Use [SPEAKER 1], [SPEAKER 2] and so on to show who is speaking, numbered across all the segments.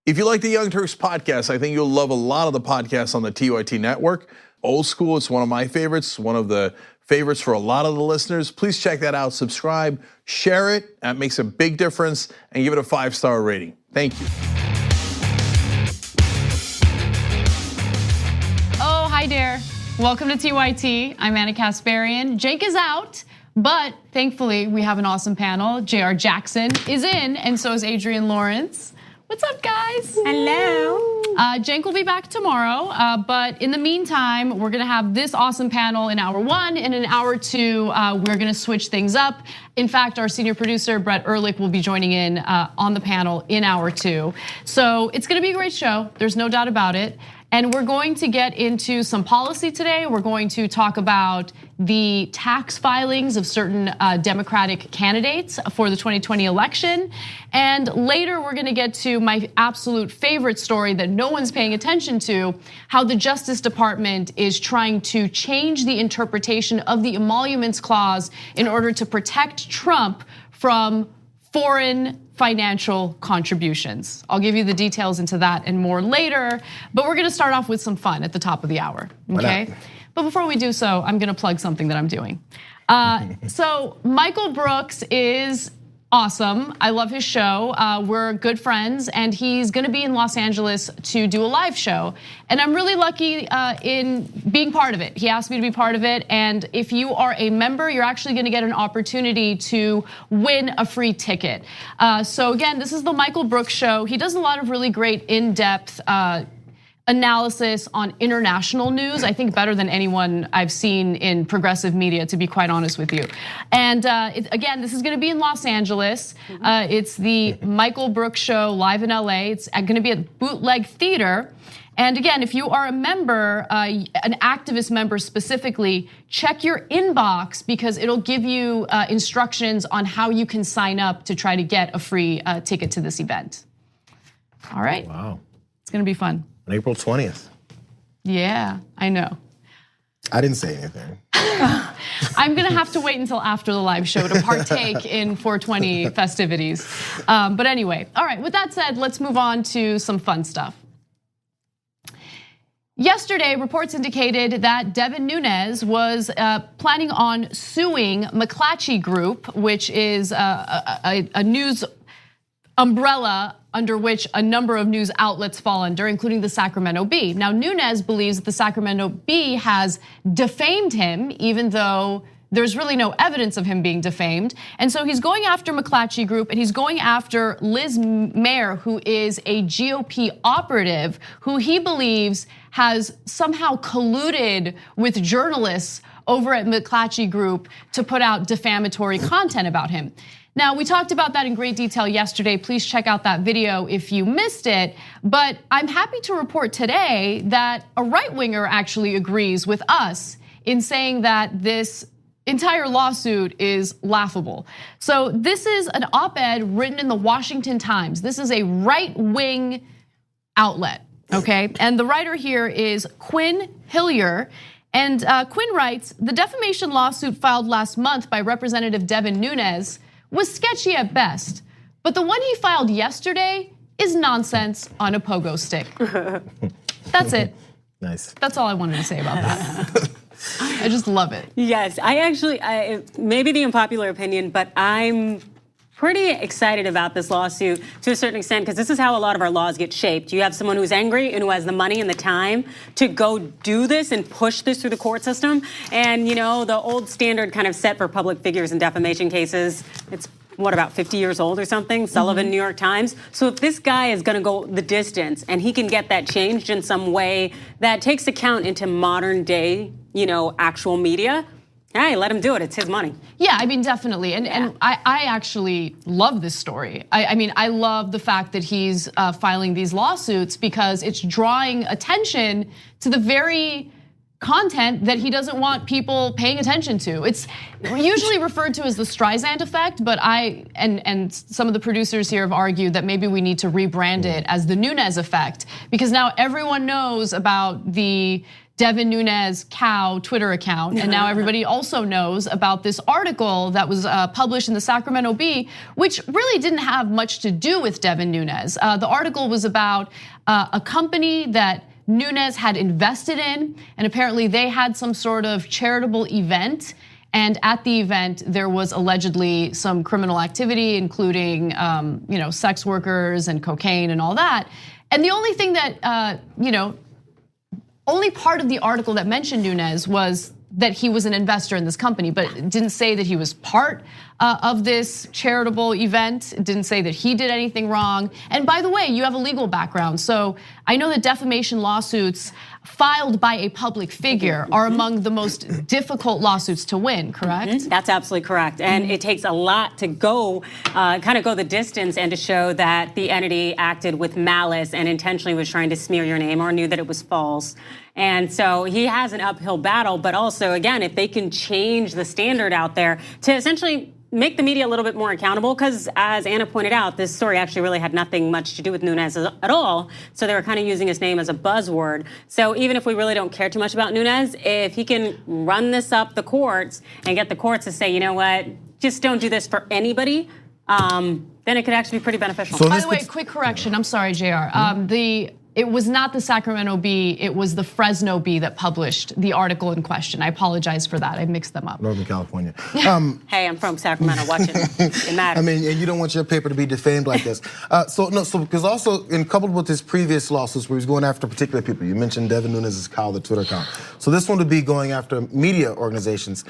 [SPEAKER 1] If you like the Young Turks podcast, I think you'll love a lot of the podcasts on the TYT network. Old School, it's one of my favorites, one of the favorites for a lot of the listeners. Please check that out, subscribe, share it. That makes a big difference, and give it a 5-star rating. Thank you.
[SPEAKER 2] Oh, hi there. Welcome to TYT. I'm Anna Kasparian. Jake is out, but thankfully we have an awesome panel. Jayar Jackson is in, and so is Adrienne Lawrence. What's up, guys?
[SPEAKER 3] Hello.
[SPEAKER 2] Jake will be back tomorrow, but in the meantime, we're gonna have this awesome panel in hour 1, and in hour 2, we're gonna switch things up. In fact, our senior producer, Brett Ehrlich, will be joining in on the panel in hour 2. So it's gonna be a great show, there's no doubt about it. And we're going to get into some policy today. We're going to talk about the tax filings of certain Democratic candidates for the 2020 election. And later we're gonna get to my absolute favorite story that no one's paying attention to, how the Justice Department is trying to change the interpretation of the emoluments clause in order to protect Trump from foreign financial contributions. I'll give you the details into that and more later, but we're gonna start off with some fun at the top of the hour, okay? But before we do so, I'm gonna plug something that I'm doing. So Michael Brooks is awesome. I love his show. We're good friends, and he's gonna be in Los Angeles to do a live show. And I'm really lucky in being part of it. He asked me to be part of it, and if you are a member, you're actually gonna get an opportunity to win a free ticket. So again, this is the Michael Brooks show. He does a lot of really great in-depth analysis on international news, I think better than anyone I've seen in progressive media, to be quite honest with you. And again, this is gonna be in Los Angeles. It's the Michael Brooks show live in LA. It's gonna be at Bootleg Theater. And again, if you are a member, an activist member specifically, check your inbox because it'll give you instructions on how you can sign up to try to get a free ticket to this event. All right.
[SPEAKER 4] Wow.
[SPEAKER 2] It's gonna be fun.
[SPEAKER 4] On April 20th.
[SPEAKER 2] Yeah, I know.
[SPEAKER 4] I didn't say anything.
[SPEAKER 2] I'm gonna have to wait until after the live show to partake in 420 festivities. But anyway, all right, with that said, let's move on to some fun stuff. Yesterday, reports indicated that Devin Nunes was planning on suing McClatchy Group, which is a news umbrella under which a number of news outlets fall under, including the Sacramento Bee. Now, Nunes believes that the Sacramento Bee has defamed him, even though there's really no evidence of him being defamed. And so he's going after McClatchy Group, and he's going after Liz Mayer, who is a GOP operative, who he believes has somehow colluded with journalists over at McClatchy Group to put out defamatory content about him. Now, we talked about that in great detail yesterday. Please check out that video if you missed it. But I'm happy to report today that a right-winger actually agrees with us in saying that this entire lawsuit is laughable. So this is an op-ed written in the Washington Times. This is a right-wing outlet, okay? And the writer here is Quinn Hillier. And Quinn writes, the defamation lawsuit filed last month by Representative Devin Nunes was sketchy at best, but the one he filed yesterday is nonsense on a pogo stick. That's it.
[SPEAKER 4] Nice.
[SPEAKER 2] That's all I wanted to say about that. I just love it.
[SPEAKER 3] Yes, I maybe the unpopular opinion, but I'm pretty excited about this lawsuit to a certain extent because this is how a lot of our laws get shaped. You have someone who's angry and who has the money and the time to go do this and push this through the court system. And the old standard kind of set for public figures in defamation cases, it's what, about 50 years old or something? Sullivan, New York Times. So if this guy is gonna go the distance and he can get that changed in some way that takes account into modern day, actual media, hey, let him do it. It's his money.
[SPEAKER 2] Yeah, I mean, definitely. And I actually love this story. I mean, I love the fact that he's filing these lawsuits because it's drawing attention to the very content that he doesn't want people paying attention to. It's usually referred to as the Streisand effect, but and some of the producers here have argued that maybe we need to rebrand it as the Nunes effect, because now everyone knows about the Devin Nunes cow Twitter account. And now everybody also knows about this article that was published in the Sacramento Bee, which really didn't have much to do with Devin Nunes. The article was about a company that Nunes had invested in, and apparently they had some sort of charitable event. And at the event, there was allegedly some criminal activity, including sex workers and cocaine and all that. And the only thing that, only part of the article that mentioned Nunes was that he was an investor in this company, but it didn't say that he was part of this charitable event. It didn't say that he did anything wrong. And by the way, you have a legal background. So I know that defamation lawsuits filed by a public figure are among the most difficult lawsuits to win, correct?
[SPEAKER 3] That's absolutely correct. And it takes a lot to go, kind of go the distance and to show that the entity acted with malice and intentionally was trying to smear your name or knew that it was false. And so he has an uphill battle, but also, again, if they can change the standard out there to essentially make the media a little bit more accountable, because as Anna pointed out, this story actually really had nothing much to do with Nunes at all. So they were kind of using his name as a buzzword. So even if we really don't care too much about Nunes, if he can run this up the courts and get the courts to say, you know what, just don't do this for anybody, then it could actually be pretty beneficial.
[SPEAKER 2] By the way, quick correction. I'm sorry, Jayar. It was not the Sacramento Bee, it was the Fresno Bee that published the article in question. I apologize for that, I mixed them up.
[SPEAKER 4] Northern California.
[SPEAKER 3] Hey, I'm from Sacramento, watching. It matters.
[SPEAKER 4] I mean, and you don't want your paper to be defamed like this. So because also, coupled with his previous lawsuits where he's going after particular people, you mentioned Devin Nunes' cow, the Twitter account. So this one would be going after media organizations.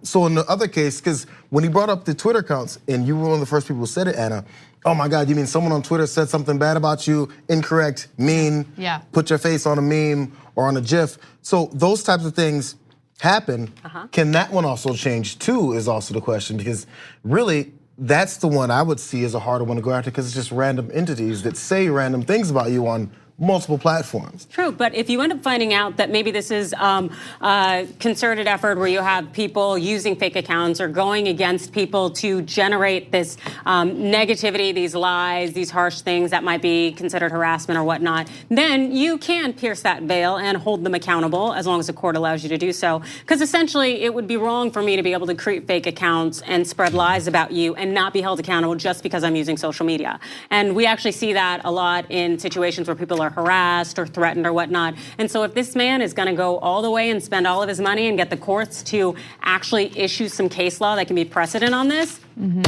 [SPEAKER 4] So in the other case, because when he brought up the Twitter accounts, and you were one of the first people who said it, Anna, oh my God, you mean someone on Twitter said something bad about you, incorrect, mean, put your face on a meme or on a GIF. So those types of things happen. Can that one also change too is also the question, because really that's the one I would see as a harder one to go after, because it's just random entities that say random things about you on multiple platforms.
[SPEAKER 3] True, but if you end up finding out that maybe this is a concerted effort where you have people using fake accounts or going against people to generate this negativity, these lies, these harsh things that might be considered harassment or whatnot, then you can pierce that veil and hold them accountable as long as the court allows you to do so. Because essentially, it would be wrong for me to be able to create fake accounts and spread lies about you and not be held accountable just because I'm using social media. And we actually see that a lot in situations where people are harassed or threatened or whatnot. And so if this man is gonna go all the way and spend all of his money and get the courts to actually issue some case law that can be precedent on this,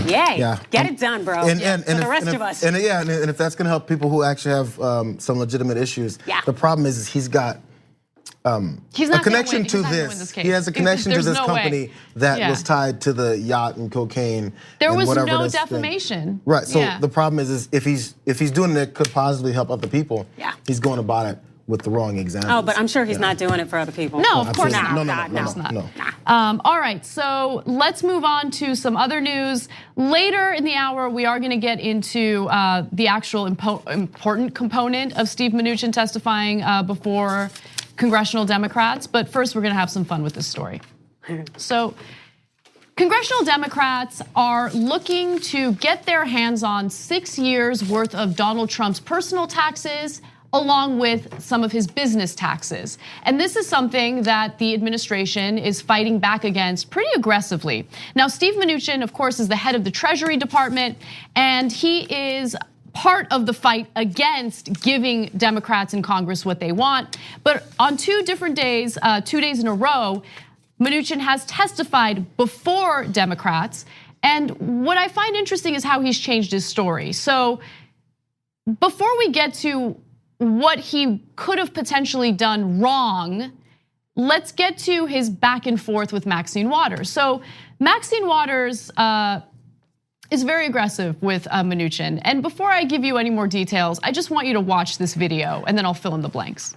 [SPEAKER 3] yay, get it done, bro. And for the rest of us.
[SPEAKER 4] And if that's gonna help people who actually have some legitimate issues, the problem is he's got a connection to this. He has a connection to this company that was tied to the yacht and cocaine.
[SPEAKER 2] There
[SPEAKER 4] and
[SPEAKER 2] was no
[SPEAKER 4] this
[SPEAKER 2] defamation.
[SPEAKER 4] Thing. Right. So the problem is if he's doing it that could possibly help other people, he's going about it with the wrong example.
[SPEAKER 3] Oh, but I'm sure he's not doing it for other people.
[SPEAKER 2] No, of course not.
[SPEAKER 4] No.
[SPEAKER 2] All right, so let's move on to some other news. Later in the hour, we are going to get into the actual important component of Steve Mnuchin testifying before congressional Democrats, but first we're gonna have some fun with this story. So, congressional Democrats are looking to get their hands on 6 years worth of Donald Trump's personal taxes, along with some of his business taxes. And this is something that the administration is fighting back against pretty aggressively. Now, Steve Mnuchin, of course, is the head of the Treasury Department, and he is part of the fight against giving Democrats in Congress what they want. But on 2 different days, 2 days in a row, Mnuchin has testified before Democrats. And what I find interesting is how he's changed his story. So before we get to what he could have potentially done wrong, let's get to his back and forth with Maxine Waters. So Maxine Waters is very aggressive with Mnuchin. And before I give you any more details, I just want you to watch this video and then I'll fill in the blanks.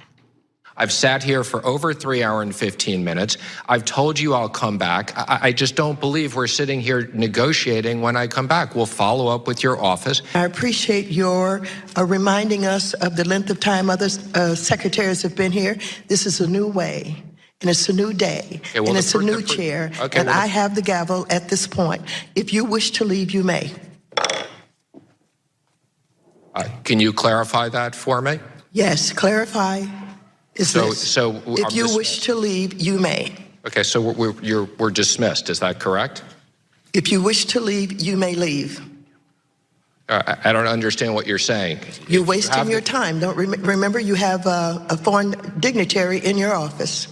[SPEAKER 5] I've sat here for over 3 hours and 15 minutes. I've told you I'll come back. I just don't believe we're sitting here negotiating when I come back. We'll follow up with your office.
[SPEAKER 6] I appreciate your reminding us of the length of time other secretaries have been here. This is a new way. And it's a new day, and it's a new chair, and I have the gavel at this point. If you wish to leave, you may.
[SPEAKER 5] Can you clarify that for me?
[SPEAKER 6] Yes, clarify is this.
[SPEAKER 5] So
[SPEAKER 6] if you wish to leave, you may.
[SPEAKER 5] Okay, so we're dismissed, is that correct?
[SPEAKER 6] If you wish to leave, you may leave.
[SPEAKER 5] I don't understand what you're saying.
[SPEAKER 6] You're wasting your time. Don't remember you have a foreign dignitary in your office.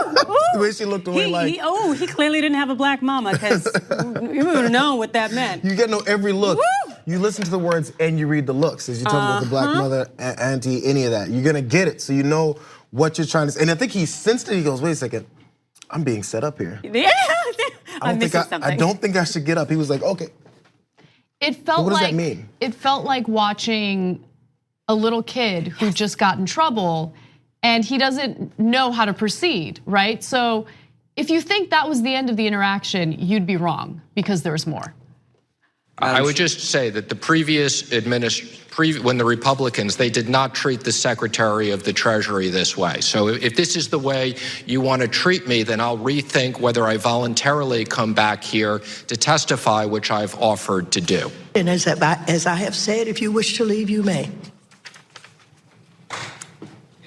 [SPEAKER 4] The way she looked away
[SPEAKER 3] he clearly didn't have a black mama, because you would have known what that meant.
[SPEAKER 4] You get to know every look. Woo! You listen to the words and you read the looks. As you talk about the black mother, auntie, any of that. You're gonna get it, so you know what you're trying to say. And I think he sensed it. He goes, wait a second, I'm being set up here.
[SPEAKER 3] Yeah,
[SPEAKER 4] I don't think I should get up. He was like, okay.
[SPEAKER 2] It felt
[SPEAKER 4] what does
[SPEAKER 2] like
[SPEAKER 4] that mean?
[SPEAKER 2] It felt like watching a little kid who just got in trouble and he doesn't know how to proceed, right? So if you think that was the end of the interaction, you'd be wrong, because there's more.
[SPEAKER 5] I would just say that the previous when the Republicans, they did not treat the Secretary of the Treasury this way. So if this is the way you want to treat me, then I'll rethink whether I voluntarily come back here to testify, which I've offered to do.
[SPEAKER 6] And as I have said, if you wish to leave, you may.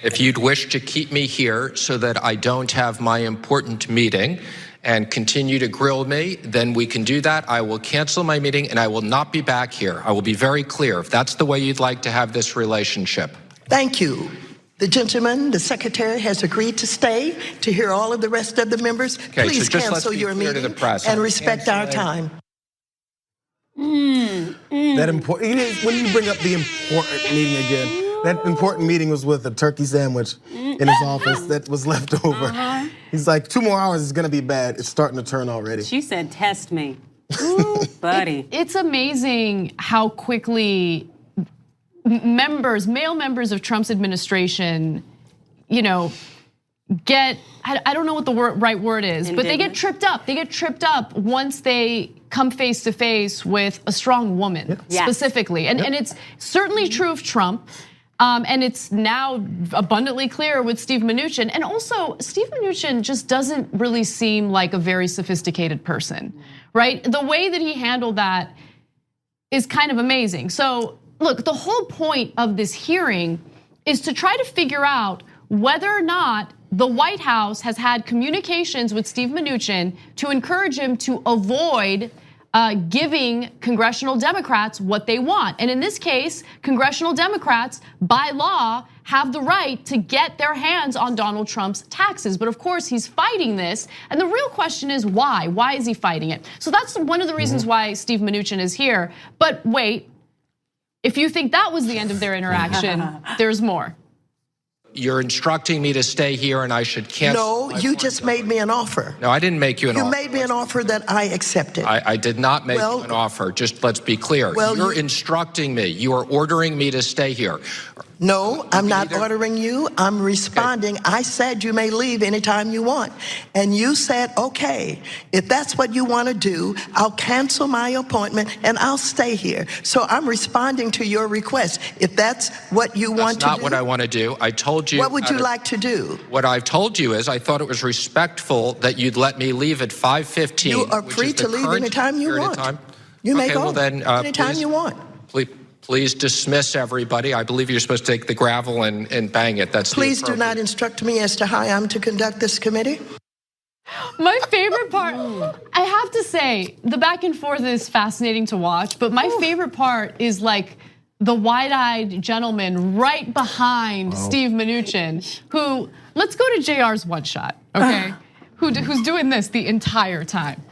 [SPEAKER 5] If you'd wish to keep me here so that I don't have my important meeting and continue to grill me, then we can do that. I will cancel my meeting and I will not be back here. I will be very clear if that's the way you'd like to have this relationship.
[SPEAKER 6] Thank you. The gentleman, the secretary, has agreed to stay to hear all of the rest of the members.
[SPEAKER 5] Okay,
[SPEAKER 6] please
[SPEAKER 5] so just
[SPEAKER 6] cancel your meeting and respect our time.
[SPEAKER 4] That important, when you bring up the important meeting again, that important meeting was with a turkey sandwich in his office that was left over. He's like, 2 more hours is gonna be bad. It's starting to turn already.
[SPEAKER 3] She said, test me. Ooh, buddy.
[SPEAKER 2] It's amazing how quickly male members of Trump's administration, get, I don't know what the right word is, but they get tripped up. They get tripped up once they come face to face with a strong woman, specifically. And it's certainly true of Trump. And it's now abundantly clear with Steve Mnuchin. And also, Steve Mnuchin just doesn't really seem like a very sophisticated person, right? The way that he handled that is kind of amazing. So look, the whole point of this hearing is to try to figure out whether or not the White House has had communications with Steve Mnuchin to encourage him to avoid giving congressional Democrats what they want. And in this case, congressional Democrats, by law, have the right to get their hands on Donald Trump's taxes. But of course, he's fighting this. And the real question is why? Why is he fighting it? So that's one of the reasons why Steve Mnuchin is here. But wait, if you think that was the end of their interaction, there's more.
[SPEAKER 5] You're instructing me to stay here and I should cancel.
[SPEAKER 6] No, you just made me an offer.
[SPEAKER 5] No, I didn't make you an offer.
[SPEAKER 6] You made me an offer that I accepted.
[SPEAKER 5] I did not make you an offer. Just let's be clear. You're instructing me. You are ordering me to stay here.
[SPEAKER 6] No, I'm not ordering you. I'm responding. Okay. I said you may leave anytime you want. And you said, okay, if that's what you want to do, I'll cancel my appointment and I'll stay here. So I'm responding to your request. If that's what you want to do.
[SPEAKER 5] That's not what I want to do. I told you.
[SPEAKER 6] What would you like to do?
[SPEAKER 5] What I've told you is I thought it was respectful that you'd let me leave at 5:15.
[SPEAKER 6] You are free to leave anytime you want. You may go anytime you want.
[SPEAKER 5] Please dismiss everybody. I believe you're supposed to take the gravel and bang it. That's
[SPEAKER 6] please do not instruct me as to how I'm to conduct this committee.
[SPEAKER 2] My favorite part, I have to say, the back and forth is fascinating to watch, but my favorite part is like the wide-eyed gentleman right behind Steve Mnuchin, who, let's go to Jayar's one shot, okay? Who's doing this the entire time.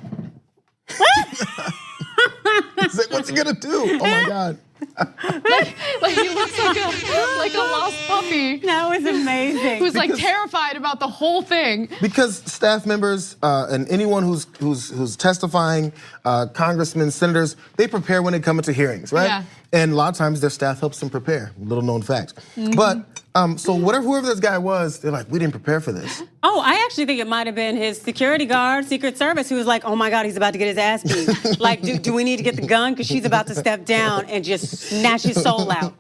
[SPEAKER 4] What's he gonna do? Oh my God.
[SPEAKER 2] like he looks like a lost puppy.
[SPEAKER 3] That was amazing.
[SPEAKER 2] Who's like terrified about the whole thing.
[SPEAKER 4] Because staff members and anyone who's testifying, congressmen, senators, they prepare when they come into hearings, right?
[SPEAKER 2] Yeah.
[SPEAKER 4] And a lot of times their staff helps them prepare. Little known fact. But so whoever this guy was, they're like, we didn't prepare for this.
[SPEAKER 3] Oh, I actually think it might have been his security guard, Secret Service, who was like, oh my God, he's about to get his ass beat. Like, do we need to get the gun? Because she's about to step down and just snatch his soul out.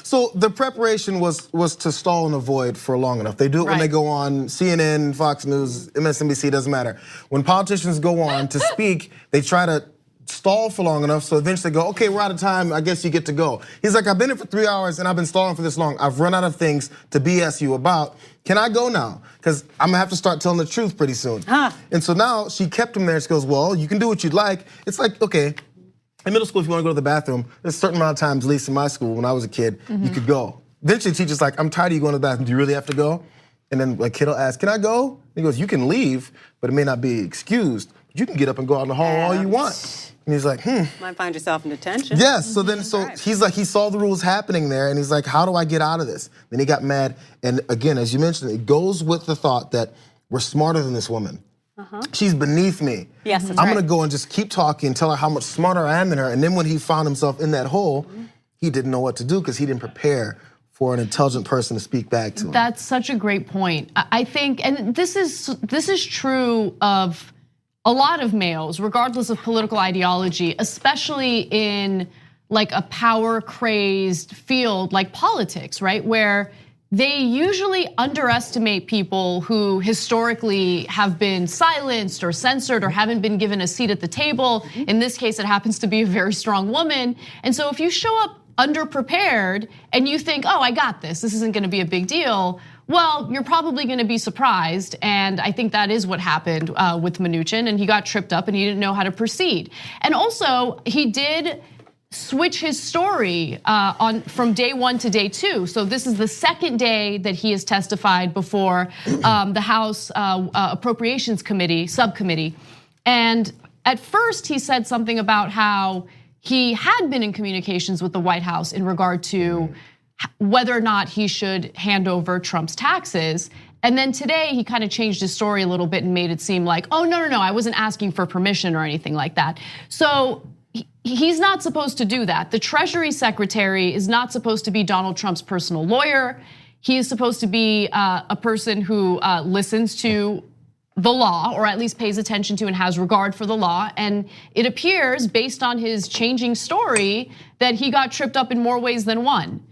[SPEAKER 4] So the preparation was to stall and avoid for long enough. They do it when they go on CNN, Fox News, MSNBC, doesn't matter. When politicians go on to speak, they try to stall for long enough, so eventually they go, okay, we're out of time, I guess you get to go. He's like, I've been here for 3 hours and I've been stalling for this long. I've run out of things to BS you about. Can I go now? Because I'm gonna have to start telling the truth pretty soon. And so now she kept him there. She goes, well, you can do what you'd like. It's like, okay, in middle school, if you wanna go to the bathroom, there's a certain amount of times, at least in my school, when I was a kid, you could go. Eventually the teacher's like, I'm tired of you going to the bathroom, do you really have to go? And then a kid will ask, can I go? And he goes, you can leave, but it may not be excused. But you can get up and go out in the hall all you want. And he's like,
[SPEAKER 3] Might find yourself in detention.
[SPEAKER 4] Yes, so he's like, he saw the rules happening there and he's like, how do I get out of this? Then he got mad. And again, as you mentioned, it goes with the thought that we're smarter than this woman. She's beneath me.
[SPEAKER 3] Yes, that's
[SPEAKER 4] I'm
[SPEAKER 3] right.
[SPEAKER 4] gonna go and just keep talking, tell her how much smarter I am than her. And then when he found himself in that hole, he didn't know what to do because he didn't prepare for an intelligent person to speak back to him.
[SPEAKER 2] That's such a great point. I think, and this is true of a lot of males, regardless of political ideology, especially in like a power-crazed field like politics, right? Where they usually underestimate people who historically have been silenced or censored or haven't been given a seat at the table. In this case, it happens to be a very strong woman. And so if you show up underprepared and you think, oh, I got this isn't gonna be a big deal, well, you're probably gonna be surprised. And I think that is what happened with Mnuchin, and he got tripped up and he didn't know how to proceed. And also, he did switch his story from day 1 to day 2. So this is the second day that he has testified before the House Appropriations Committee, subcommittee. And at first he said something about how he had been in communications with the White House in regard to whether or not he should hand over Trump's taxes. And then today he kind of changed his story a little bit and made it seem like, oh, no, I wasn't asking for permission or anything like that. So he's not supposed to do that. The Treasury Secretary is not supposed to be Donald Trump's personal lawyer. He is supposed to be a person who listens to the law, or at least pays attention to and has regard for the law. And it appears, based on his changing story, that he got tripped up in more ways than one.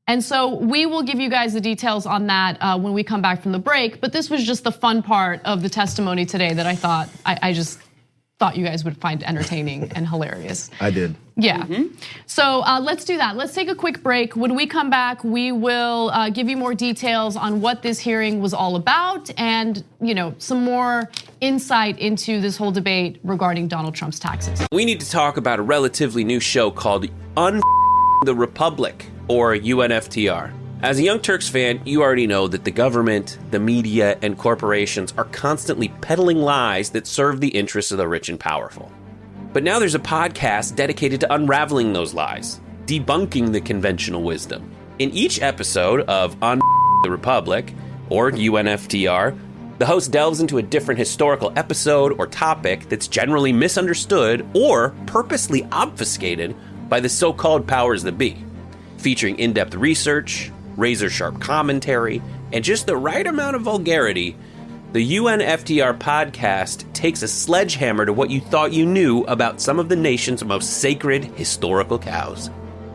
[SPEAKER 2] And so we will give you guys the details on that when we come back from the break. But this was just the fun part of the testimony today that I just thought you guys would find entertaining and hilarious.
[SPEAKER 4] I did.
[SPEAKER 2] Yeah. So let's do that. Let's take a quick break. When we come back, we will give you more details on what this hearing was all about, and some more insight into this whole debate regarding Donald Trump's taxes.
[SPEAKER 7] We need to talk about a relatively new show called the Republic, or UNFTR. As a Young Turks fan, you already know that the government, the media, and corporations are constantly peddling lies that serve the interests of the rich and powerful. But now there's a podcast dedicated to unraveling those lies, debunking the conventional wisdom. In each episode of the Republic, or UNFTR, the host delves into a different historical episode or topic that's generally misunderstood or purposely obfuscated by the so-called powers that be, featuring in-depth research, razor-sharp commentary, and just the right amount of vulgarity. The UNFTR podcast takes a sledgehammer to what you thought you knew about some of the nation's most sacred historical cows.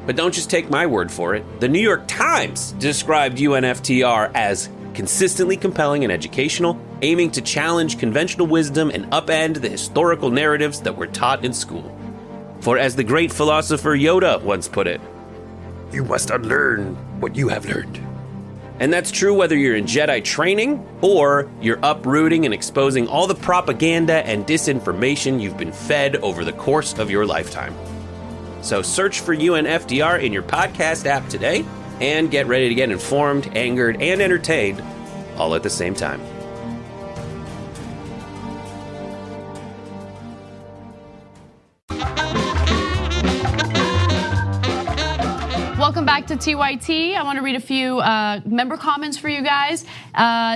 [SPEAKER 7] But don't just take my word for it. The New York Times described UNFTR as consistently compelling and educational, aiming to challenge conventional wisdom and upend the historical narratives that were taught in school. For as the great philosopher Yoda once put it, you must unlearn what you have learned. And that's true whether you're in Jedi training or you're uprooting and exposing all the propaganda and disinformation you've been fed over the course of your lifetime. So search for UNFTR in your podcast app today and get ready to get informed, angered, and entertained all at the same time.
[SPEAKER 2] Welcome back to TYT. I want to read a few member comments for you guys.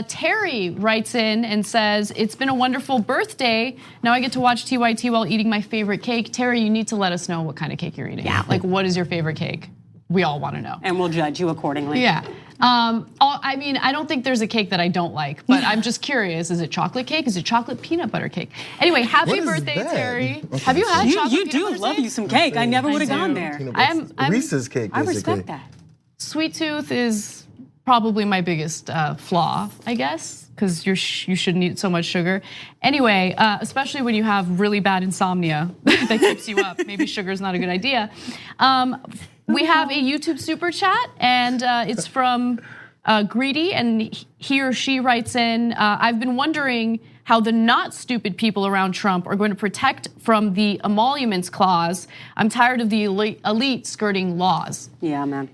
[SPEAKER 2] Terry writes in and says, it's been a wonderful birthday. Now I get to watch TYT while eating my favorite cake. Terry, you need to let us know what kind of cake you're eating. Yeah. Like, what is your favorite cake? We all want to know.
[SPEAKER 3] And we'll judge you accordingly.
[SPEAKER 2] Yeah. I mean, I don't think there's a cake that I don't like, but I'm just curious. Is it chocolate cake? Is it chocolate peanut butter cake? Anyway, happy birthday, Terry. Okay. Have you had chocolate
[SPEAKER 3] peanut butter cake? You do love you some cake. I never would have gone there.
[SPEAKER 2] I'm
[SPEAKER 4] Reese's cake.
[SPEAKER 3] I respect that.
[SPEAKER 2] Sweet tooth is probably my biggest flaw, I guess. because you shouldn't eat so much sugar. Anyway, especially when you have really bad insomnia that keeps you up. Maybe sugar is not a good idea. We have a YouTube super chat, and it's from Greedy, and he or she writes in, I've been wondering how the not stupid people around Trump are going to protect from the emoluments clause. I'm tired of the elite skirting laws.
[SPEAKER 3] Yeah, man.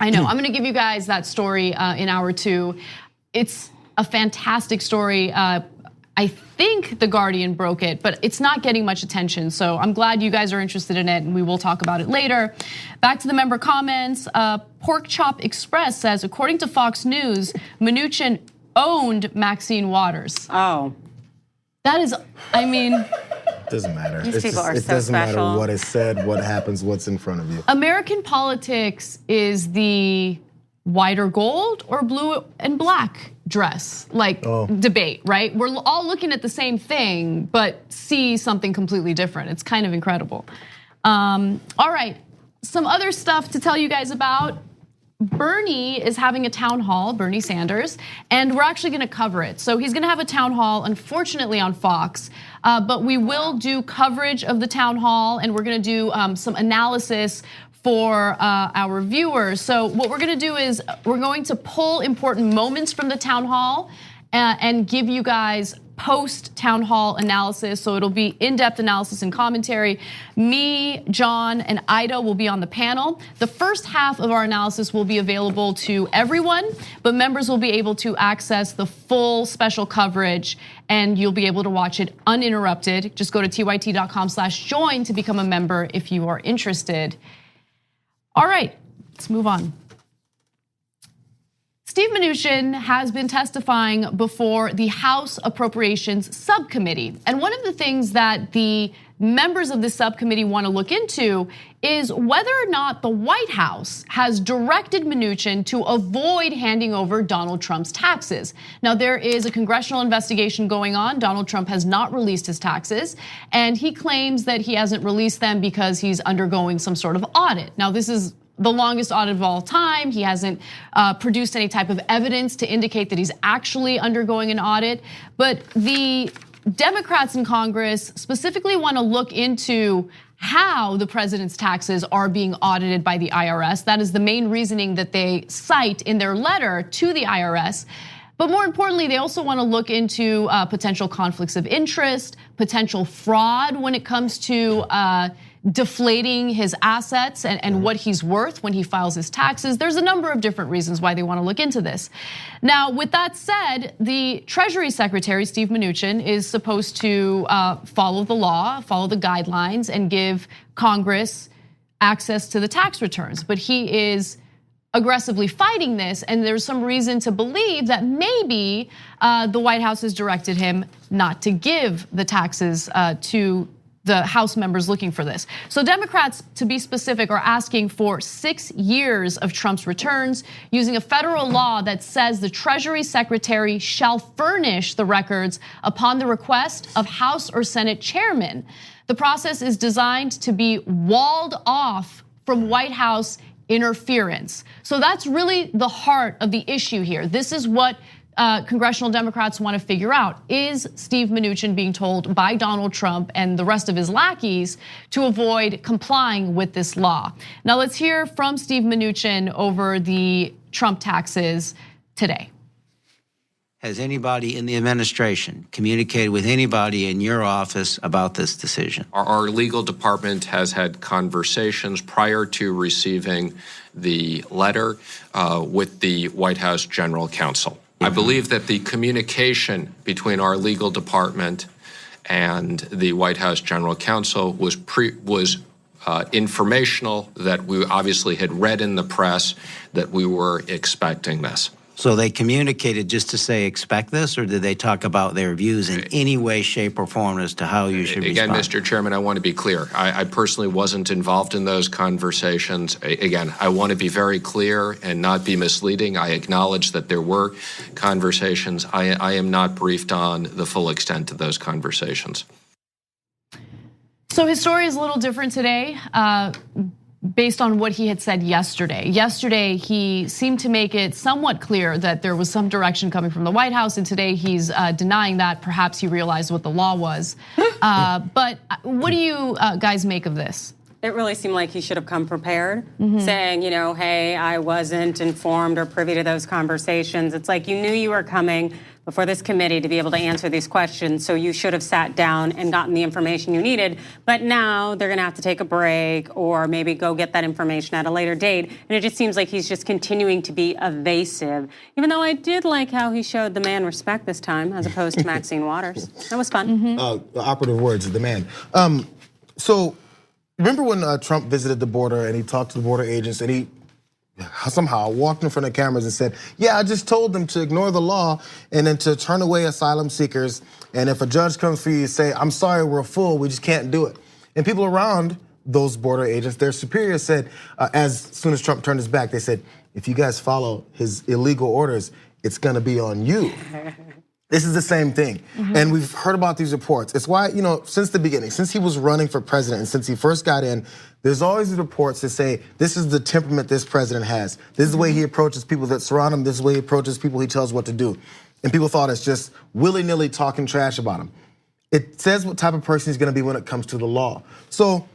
[SPEAKER 2] I know. I'm going to give you guys that story in hour 2. It's a fantastic story. I think The Guardian broke it, but it's not getting much attention. So I'm glad you guys are interested in it, and we will talk about it later. Back to the member comments. Pork Chop Express says, according to Fox News, Mnuchin owned Maxine Waters.
[SPEAKER 3] Oh.
[SPEAKER 2] That is, I mean.
[SPEAKER 4] It doesn't matter.
[SPEAKER 3] These people are so
[SPEAKER 4] it doesn't
[SPEAKER 3] special.
[SPEAKER 4] matter what is said, what happens, what's in front of you.
[SPEAKER 2] American politics is the white or gold or blue and black dress, like debate, right? We're all looking at the same thing, but see something completely different. It's kind of incredible. All right, some other stuff to tell you guys about. Bernie is having a town hall, Bernie Sanders, and we're actually gonna cover it. So he's gonna have a town hall, unfortunately on Fox, but we will do coverage of the town hall, and we're gonna do some analysis for our viewers. So what we're gonna do is we're going to pull important moments from the town hall and give you guys post-town hall analysis. So it'll be in-depth analysis and commentary. Me, John, and Ida will be on the panel. The first half of our analysis will be available to everyone, but members will be able to access the full special coverage, and you'll be able to watch it uninterrupted. Just go to tyt.com/join to become a member if you are interested. All right, let's move on. Steve Mnuchin has been testifying before the House Appropriations Subcommittee. And one of the things that the members of this subcommittee want to look into is whether or not the White House has directed Mnuchin to avoid handing over Donald Trump's taxes. Now, there is a congressional investigation going on. Donald Trump has not released his taxes, and he claims that he hasn't released them because he's undergoing some sort of audit. Now, this is the longest audit of all time. He hasn't produced any type of evidence to indicate that he's actually undergoing an audit. But the Democrats in Congress specifically want to look into how the president's taxes are being audited by the IRS. That is the main reasoning that they cite in their letter to the IRS. But more importantly, they also want to look into potential conflicts of interest, potential fraud when it comes to deflating his assets and what he's worth when he files his taxes. There's a number of different reasons why they want to look into this. Now, with that said, the Treasury Secretary, Steve Mnuchin, is supposed to follow the law, follow the guidelines, and give Congress access to the tax returns. But he is aggressively fighting this, and there's some reason to believe that maybe the White House has directed him not to give the taxes to the House members looking for this. So Democrats, to be specific, are asking for 6 years of Trump's returns using a federal law that says the Treasury Secretary shall furnish the records upon the request of House or Senate chairman. The process is designed to be walled off from White House interference. So that's really the heart of the issue here. This is what congressional Democrats want to figure out. Is Steve Mnuchin being told by Donald Trump and the rest of his lackeys to avoid complying with this law? Now let's hear from Steve Mnuchin over the Trump taxes today.
[SPEAKER 8] Has anybody in the administration communicated with anybody in your office about this decision?
[SPEAKER 5] Our legal department has had conversations prior to receiving the letter with the White House General Counsel. I believe that the communication between our legal department and the White House General Counsel was informational, that we obviously had read in the press that we were expecting this.
[SPEAKER 8] So they communicated just to say expect this, or did they talk about their views in any way, shape, or form as to how you should respond?
[SPEAKER 5] Again, Mr. Chairman, I want to be clear. I personally wasn't involved in those conversations. Again, I want to be very clear and not be misleading. I acknowledge that there were conversations. I am not briefed on the full extent of those conversations.
[SPEAKER 2] So his story is a little different today. based on what he had said yesterday. Yesterday, he seemed to make it somewhat clear that there was some direction coming from the White House, and today he's denying that. Perhaps he realized what the law was. But what do you guys make of this?
[SPEAKER 3] It really seemed like he should have come prepared, saying, hey, I wasn't informed or privy to those conversations. It's like you knew you were coming before this committee to be able to answer these questions, so you should have sat down and gotten the information you needed. But now they're going to have to take a break or maybe go get that information at a later date. And it just seems like he's just continuing to be evasive, even though I did like how he showed the man respect this time as opposed to Maxine Waters. That was fun.
[SPEAKER 4] The operative words, the man. So remember when Trump visited the border and he talked to the border agents and he somehow walked in front of cameras and said, yeah, I just told them to ignore the law and then to turn away asylum seekers. And if a judge comes for you, say, I'm sorry, we're full, we just can't do it. And people around those border agents, their superiors said, as soon as Trump turned his back, they said, if you guys follow his illegal orders, it's gonna be on you. This is the same thing. And we've heard about these reports. It's why, since the beginning, since he was running for president and since he first got in, there's always these reports that say, this is the temperament this president has. This is the way he approaches people that surround him. This is the way he approaches people he tells what to do. And people thought it's just willy-nilly talking trash about him. It says what type of person he's gonna be when it comes to the law. So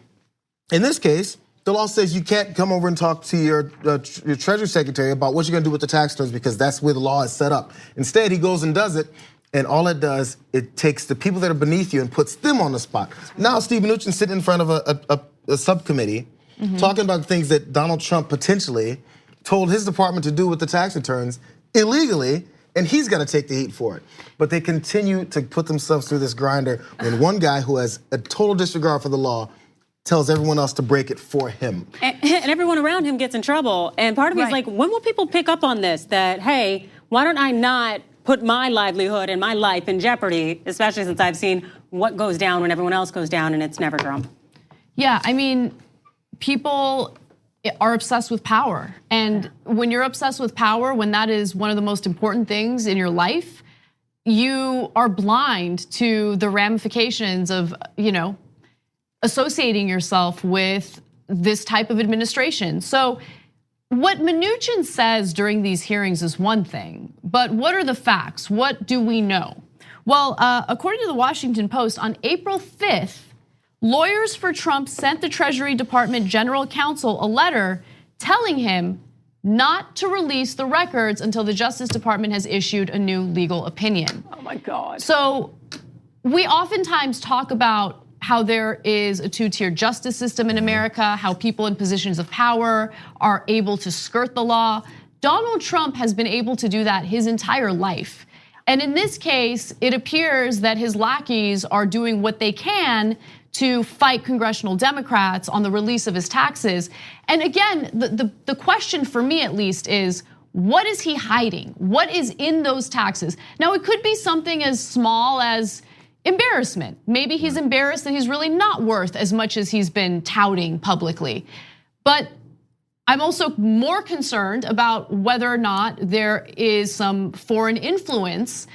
[SPEAKER 4] in this case, the law says you can't come over and talk to your Treasury Secretary about what you're gonna do with the tax returns because that's where the law is set up. Instead, he goes and does it, and all it does, it takes the people that are beneath you and puts them on the spot. Now, Steve Mnuchin sitting in front of a subcommittee talking about the things that Donald Trump potentially told his department to do with the tax returns illegally, and he's gotta take the heat for it. But they continue to put themselves through this grinder when one guy who has a total disregard for the law tells everyone else to break it for him.
[SPEAKER 3] And everyone around him gets in trouble. And part of me is like, when will people pick up on this? That, hey, why don't I not put my livelihood and my life in jeopardy, especially since I've seen what goes down when everyone else goes down and it's never Trump.
[SPEAKER 2] Yeah, I mean, people are obsessed with power. And when you're obsessed with power, when that is one of the most important things in your life, you are blind to the ramifications of, associating yourself with this type of administration. So what Mnuchin says during these hearings is one thing, but what are the facts? What do we know? Well, according to the Washington Post, on April 5th, lawyers for Trump sent the Treasury Department General Counsel a letter telling him not to release the records until the Justice Department has issued a new legal opinion.
[SPEAKER 3] Oh my God.
[SPEAKER 2] So we oftentimes talk about how there is a two-tier justice system in America, how people in positions of power are able to skirt the law. Donald Trump has been able to do that his entire life. And in this case, it appears that his lackeys are doing what they can to fight congressional Democrats on the release of his taxes. And again, the question for me at least is, what is he hiding? What is in those taxes? Now, it could be something as small as embarrassment. Maybe he's embarrassed that he's really not worth as much as he's been touting publicly. But I'm also more concerned about whether or not there is some foreign influence,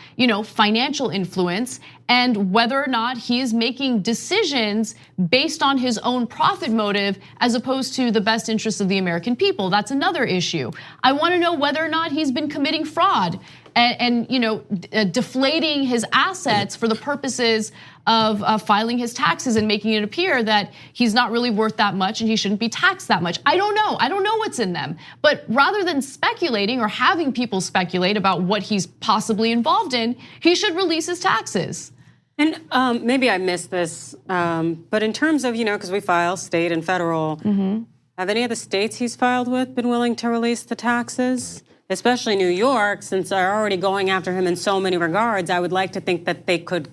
[SPEAKER 2] financial influence, and whether or not he is making decisions based on his own profit motive as opposed to the best interests of the American people. That's another issue. I want to know whether or not he's been committing fraud and deflating his assets for the purposes of filing his taxes and making it appear that he's not really worth that much and he shouldn't be taxed that much. I don't know. I don't know what's in them. But rather than speculating or having people speculate about what he's possibly involved in, he should release his taxes.
[SPEAKER 3] And maybe I missed this, but in terms of, because we file state and federal, have any of the states he's filed with been willing to release the taxes? Especially New York, since they're already going after him in so many regards, I would like to think that they could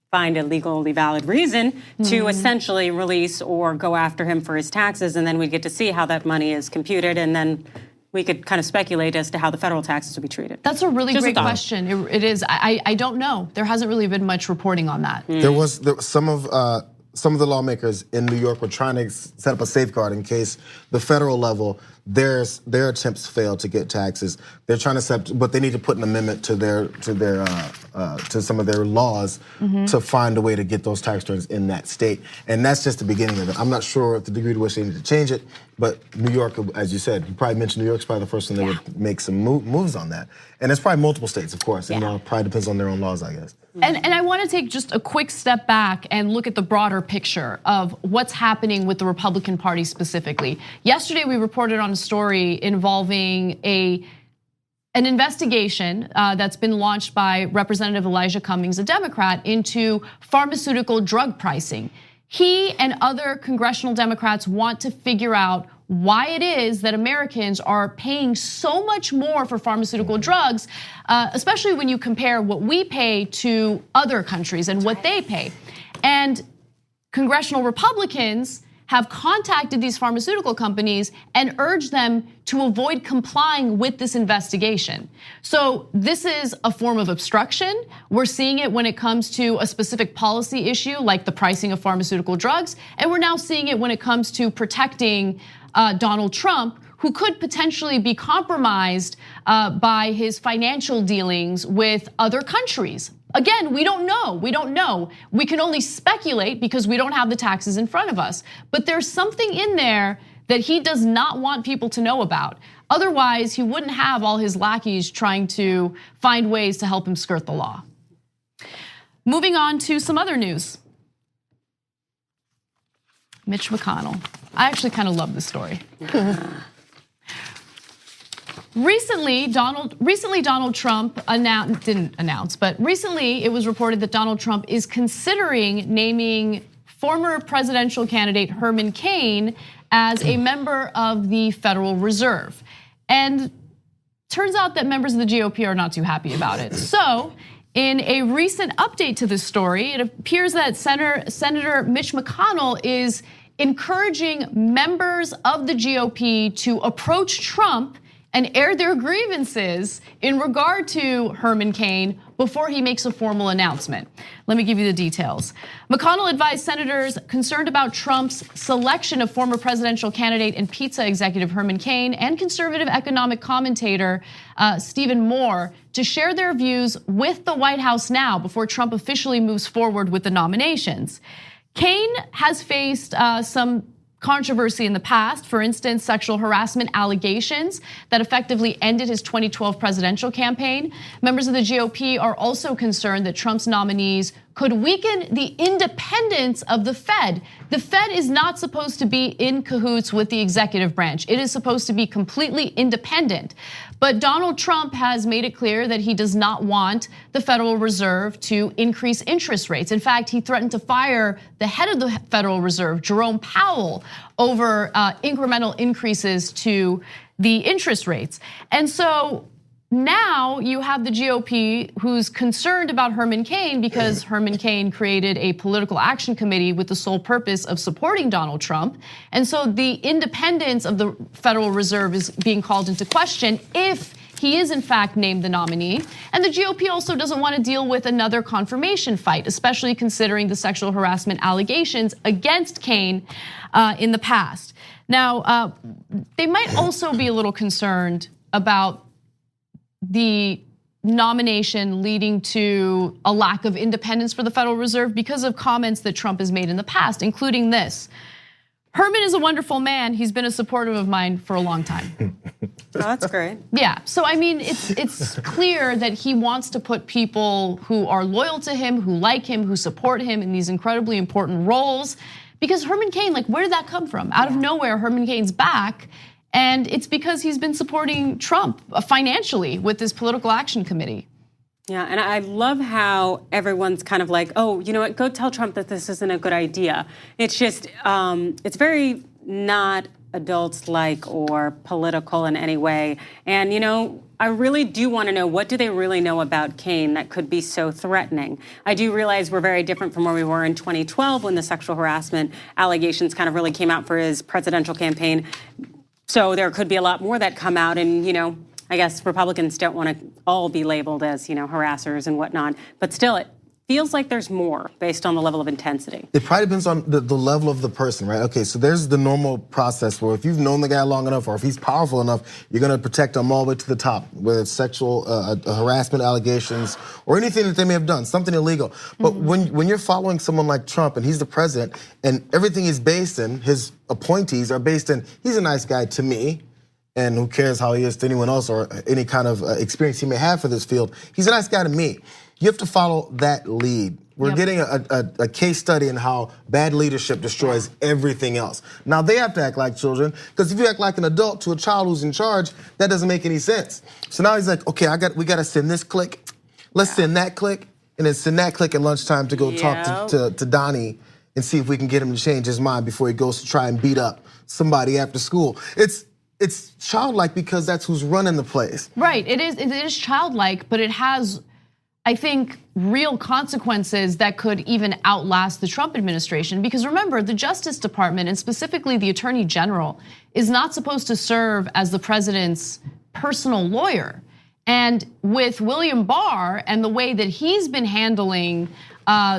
[SPEAKER 3] find a legally valid reason to essentially release or go after him for his taxes, and then we get to see how that money is computed, and then we could kind of speculate as to how the federal taxes will be treated.
[SPEAKER 2] That's a really great question. It is. I don't know. There hasn't really been much reporting on that.
[SPEAKER 4] There was some of the lawmakers in New York were trying to set up a safeguard in case the federal level their attempts failed to get taxes. They're trying to set, but they need to put an amendment to some of their laws to find a way to get those tax returns in that state. And that's just the beginning of it. I'm not sure the degree to which they need to change it, but New York, as you said, you probably mentioned New York's probably the first one that would make some moves on that. And it's probably multiple states, of course. You know, it probably depends on their own laws, I guess.
[SPEAKER 2] And I want to take just a quick step back and look at the broader picture of what's happening with the Republican Party specifically. Yesterday, we reported on a story involving an investigation that's been launched by Representative Elijah Cummings, a Democrat, into pharmaceutical drug pricing. He and other congressional Democrats want to figure out why it is that Americans are paying so much more for pharmaceutical drugs, especially when you compare what we pay to other countries and what they pay. And congressional Republicans have contacted these pharmaceutical companies and urged them to avoid complying with this investigation. So this is a form of obstruction. We're seeing it when it comes to a specific policy issue like the pricing of pharmaceutical drugs, and we're now seeing it when it comes to protecting Donald Trump, who could potentially be compromised by his financial dealings with other countries. Again, we don't know. We can only speculate because we don't have the taxes in front of us. But there's something in there that he does not want people to know about. Otherwise, he wouldn't have all his lackeys trying to find ways to help him skirt the law. Moving on to some other news. Mitch McConnell. I actually kind of love this story. Recently, Donald Trump didn't announce, but recently it was reported that Donald Trump is considering naming former presidential candidate Herman Cain as a member of the Federal Reserve. And turns out that members of the GOP are not too happy about it. So, in a recent update to this story, it appears that Senator Mitch McConnell is encouraging members of the GOP to approach Trump and air their grievances in regard to Herman Cain before he makes a formal announcement. Let me give you the details. McConnell advised senators concerned about Trump's selection of former presidential candidate and pizza executive Herman Cain and conservative economic commentator Stephen Moore to share their views with the White House now before Trump officially moves forward with the nominations. Cain has faced some controversy in the past, for instance, sexual harassment allegations that effectively ended his 2012 presidential campaign. Members of the GOP are also concerned that Trump's nominees could weaken the independence of the Fed. The Fed is not supposed to be in cahoots with the executive branch. It is supposed to be completely independent. But Donald Trump has made it clear that he does not want the Federal Reserve to increase interest rates. In fact, he threatened to fire the head of the Federal Reserve, Jerome Powell, over incremental increases to the interest rates. And so now you have the GOP who's concerned about Herman Cain because Herman Cain created a political action committee with the sole purpose of supporting Donald Trump. And so the independence of the Federal Reserve is being called into question if he is in fact named the nominee. And the GOP also doesn't want to deal with another confirmation fight, especially considering the sexual harassment allegations against Cain in the past. Now, they might also be a little concerned about the nomination leading to a lack of independence for the Federal Reserve because of comments that Trump has made in the past, including this. Herman is a wonderful man. He's been a supporter of mine for a long time.
[SPEAKER 3] Oh, that's great.
[SPEAKER 2] Yeah, so I mean, it's clear that he wants to put people who are loyal to him, who like him, who support him in these incredibly important roles. Because Herman Cain, like, where did that come from? Out of nowhere, Herman Cain's back. And it's because he's been supporting Trump financially with this political action committee.
[SPEAKER 3] Yeah, and I love how everyone's kind of like, oh, you know what, go tell Trump that this isn't a good idea. It's just, it's very not adults-like or political in any way. And, you know, I really do want to know, what do they really know about Cain that could be so threatening? I do realize we're very different from where we were in 2012 when the sexual harassment allegations kind of really came out for his presidential campaign. So there could be a lot more that come out, and, you know, I guess Republicans don't want to all be labeled as, you know, harassers and whatnot. But still, feels like there's more based on the level of intensity.
[SPEAKER 4] It probably depends on the level of the person, right? Okay, so there's the normal process where if you've known the guy long enough or if he's powerful enough, you're gonna protect him all the way to the top, whether it's sexual harassment allegations or anything that they may have done, something illegal. But when you're following someone like Trump and he's the president and everything is based in, his appointees are based in, he's a nice guy to me, and who cares how he is to anyone else or any kind of experience he may have for this field, he's a nice guy to me. You have to follow that lead. We're getting a case study in how bad leadership destroys everything else. Now they have to act like children, because if you act like an adult to a child who's in charge, that doesn't make any sense. So now he's like, okay, we gotta send this click. Let's send that click, and then send that click at lunchtime to go talk to Donnie and see if we can get him to change his mind before he goes to try and beat up somebody after school. It's childlike because that's who's running the place.
[SPEAKER 2] Right, it is childlike, but it has, I think, real consequences that could even outlast the Trump administration. Because remember, the Justice Department, and specifically the Attorney General, is not supposed to serve as the president's personal lawyer. And with William Barr and the way that he's been handling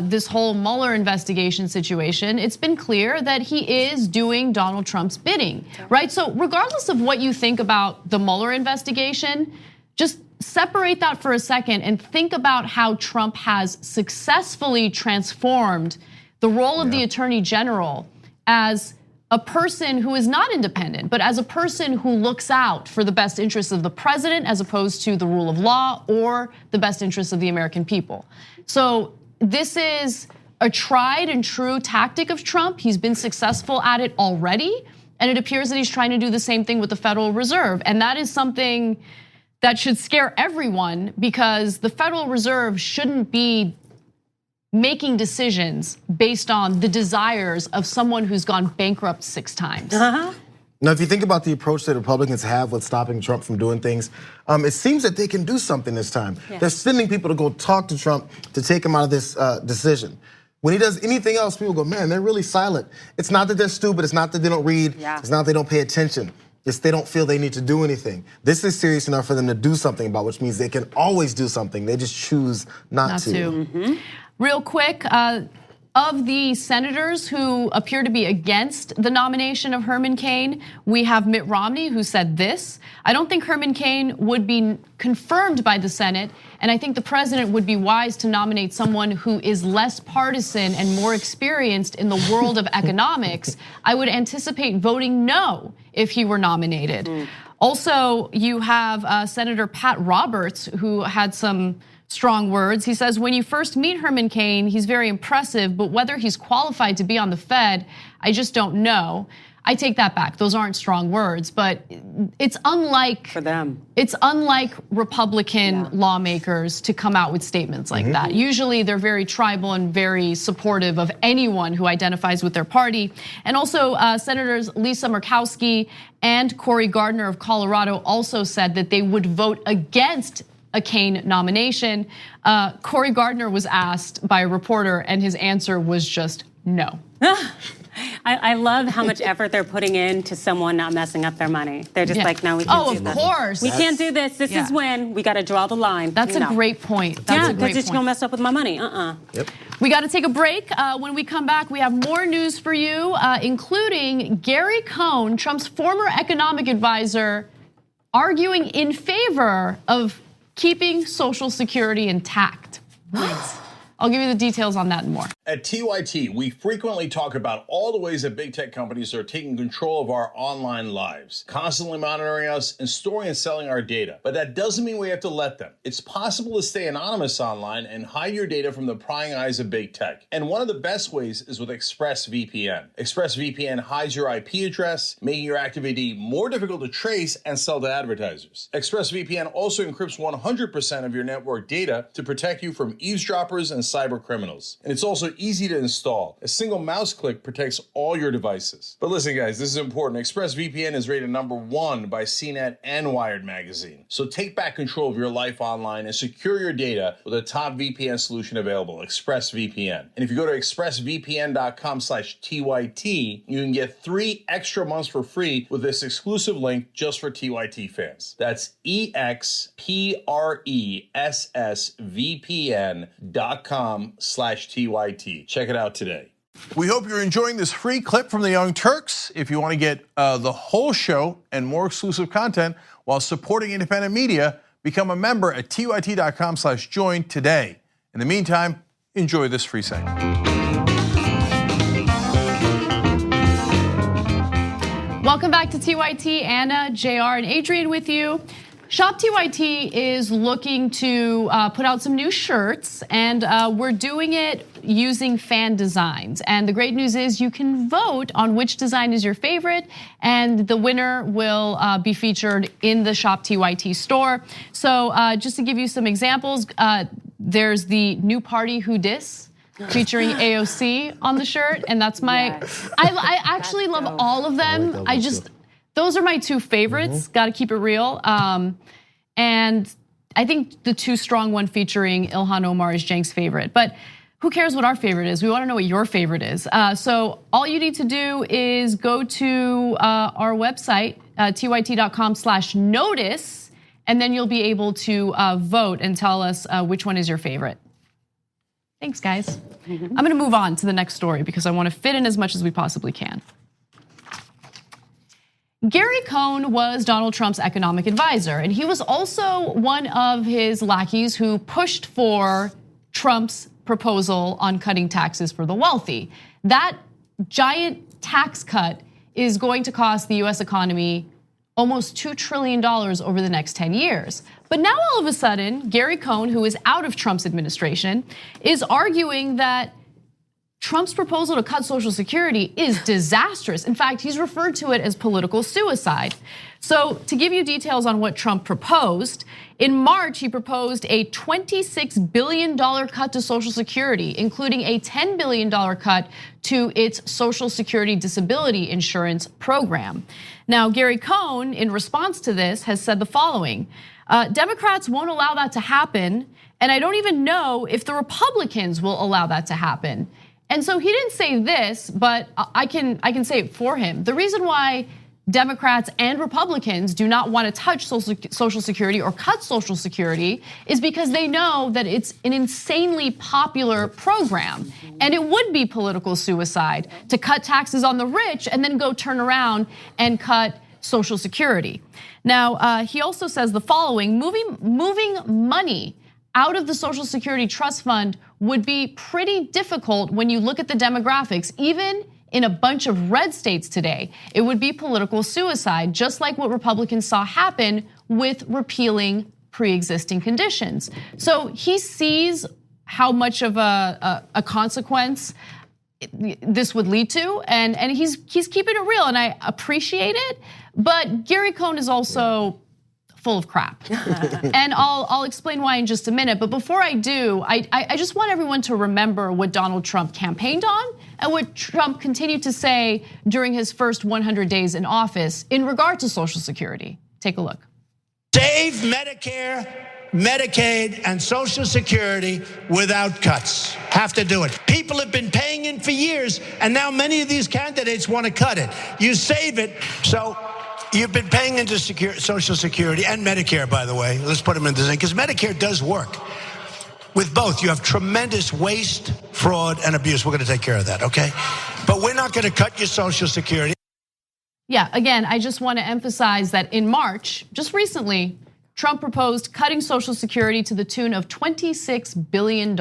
[SPEAKER 2] this whole Mueller investigation situation, it's been clear that he is doing Donald Trump's bidding, right? So regardless of what you think about the Mueller investigation, just separate that for a second and think about how Trump has successfully transformed the role of the Attorney General as a person who is not independent, but as a person who looks out for the best interests of the president as opposed to the rule of law or the best interests of the American people. So this is a tried and true tactic of Trump. He's been successful at it already, and it appears that he's trying to do the same thing with the Federal Reserve. And that is something that should scare everyone, because the Federal Reserve shouldn't be making decisions based on the desires of someone who's gone bankrupt 6 times.
[SPEAKER 4] Now, if you think about the approach that Republicans have with stopping Trump from doing things, it seems that they can do something this time. They're sending people to go talk to Trump to take him out of this decision. When he does anything else, people go, man, they're really silent. It's not that they're stupid, it's not that they don't read, it's not that they don't pay attention. It's they don't feel they need to do anything. This is serious enough for them to do something about, which means they can always do something. They just choose not to.
[SPEAKER 2] Real quick, of the senators who appear to be against the nomination of Herman Cain, we have Mitt Romney, who said this: I don't think Herman Cain would be confirmed by the Senate, and I think the president would be wise to nominate someone who is less partisan and more experienced in the world of economics. I would anticipate voting no if he were nominated. Also, you have Senator Pat Roberts, who had some strong words. He says, when you first meet Herman Cain, he's very impressive, but whether he's qualified to be on the Fed, I just don't know. I take that back. Those aren't strong words, but it's unlike
[SPEAKER 3] for them.
[SPEAKER 2] It's unlike Republican lawmakers to come out with statements like that. Usually they're very tribal and very supportive of anyone who identifies with their party. And also Senators Lisa Murkowski and Cory Gardner of Colorado also said that they would vote against a Cain nomination. Cory Gardner was asked by a reporter, and his answer was just no.
[SPEAKER 3] I love how much effort they're putting into someone not messing up their money. They're just like, no, we can't do this.
[SPEAKER 2] Of course.
[SPEAKER 3] We can't do this. This is when we got to draw the line.
[SPEAKER 2] That's a great point. That's a great
[SPEAKER 3] because it's gonna mess up with my money.
[SPEAKER 2] We got to take a break. When we come back, we have more news for you, including Gary Cohn, Trump's former economic advisor, arguing in favor of keeping Social Security intact. I'll give you the details on that and more.
[SPEAKER 1] At TYT, we frequently talk about all the ways that big tech companies are taking control of our online lives, constantly monitoring us and storing and selling our data. But that doesn't mean we have to let them. It's possible to stay anonymous online and hide your data from the prying eyes of big tech. And one of the best ways is with ExpressVPN. ExpressVPN hides your IP address, making your active ID more difficult to trace and sell to advertisers. ExpressVPN also encrypts 100% of your network data to protect you from eavesdroppers and cyber criminals. And it's also also easy to install. A single mouse click protects all your devices. But listen, guys, this is important. ExpressVPN is rated #1 by CNET and Wired Magazine. So take back control of your life online and secure your data with a top VPN solution available, ExpressVPN. And if you go to expressvpn.com/TYT, you can get 3 extra months for free with this exclusive link just for TYT fans. That's expressvpn.com/TYT. Check it out today. We hope you're enjoying this free clip from the Young Turks. If you want to get the whole show and more exclusive content while supporting independent media, become a member at tyt.com/join today. In the meantime, enjoy this free segment.
[SPEAKER 2] Welcome back to TYT. Anna, Jayar, and Adrienne with you. Shop TYT is looking to put out some new shirts, and we're doing it using fan designs. And the great news is you can vote on which design is your favorite, and the winner will be featured in the Shop TYT store. So just to give you some examples, there's the New Party Who Dis, featuring AOC on the shirt, and that's my, I actually love all of them. Those are my 2 favorites, gotta keep it real. And I think the Too Strong one featuring Ilhan Omar is Cenk's favorite, but who cares what our favorite is? We wanna know what your favorite is. So all you need to do is go to our website, tyt.com/notice, and then you'll be able to vote and tell us which one is your favorite. Thanks, guys. I'm gonna move on to the next story because I wanna fit in as much as we possibly can. Gary Cohn was Donald Trump's economic advisor, and he was also one of his lackeys who pushed for Trump's proposal on cutting taxes for the wealthy. That giant tax cut is going to cost the US economy almost $2 trillion over the next 10 years. But now all of a sudden, Gary Cohn, who is out of Trump's administration, is arguing that Trump's proposal to cut Social Security is disastrous. In fact, he's referred to it as political suicide. So to give you details on what Trump proposed, in March, he proposed a $26 billion cut to Social Security, including a $10 billion cut to its Social Security disability insurance program. Now, Gary Cohn, in response to this, has said the following: Democrats won't allow that to happen, and I don't even know if the Republicans will allow that to happen. And so he didn't say this, but I can say it for him. The reason why Democrats and Republicans do not want to touch Social Security or cut Social Security is because they know that it's an insanely popular program. And it would be political suicide to cut taxes on the rich and then go turn around and cut Social Security. Now, he also says the following: moving money out of the Social Security Trust Fund would be pretty difficult when you look at the demographics, even in a bunch of red states today. It would be political suicide, just like what Republicans saw happen with repealing pre-existing conditions. So he sees how much of a consequence this would lead to, and he's keeping it real, and I appreciate it. But Gary Cohn is also full of crap. And I'll explain why in just a minute. But before I do, I just want everyone to remember what Donald Trump campaigned on and what Trump continued to say during his first 100 days in office in regard to Social Security. Take a look.
[SPEAKER 9] Save Medicare, Medicaid, and Social Security without cuts. Have to do it. People have been paying in for years, and now many of these candidates want to cut it. You save it, so you've been paying into Social Security and Medicare, by the way. Let's put them in the thing, because Medicare does work. With both, you have tremendous waste, fraud, and abuse. We're going to take care of that, okay? But we're not going to cut your Social Security.
[SPEAKER 2] Yeah, again, I just want to emphasize that in March, just recently, Trump proposed cutting Social Security to the tune of $26 billion.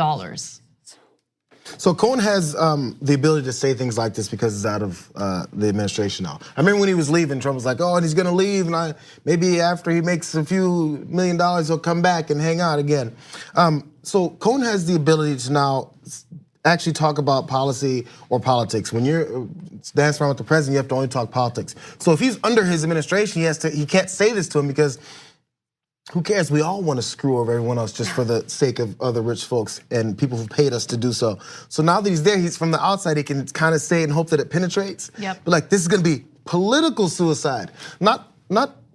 [SPEAKER 4] So Cohn has the ability to say things like this because he's out of the administration now. I remember when he was leaving, Trump was like, oh, and he's gonna leave, and maybe after he makes a few $1 million, he'll come back and hang out again. So Cohn has the ability to now actually talk about policy or politics. When you're dancing around with the president, you have to only talk politics. So if he's under his administration, he can't say this to him because who cares? We all want to screw over everyone else just for the sake of other rich folks and people who paid us to do so. So now that he's there, he's from the outside, he can kind of say it and hope that it penetrates.
[SPEAKER 2] Yep.
[SPEAKER 4] But like, this is gonna be political suicide, not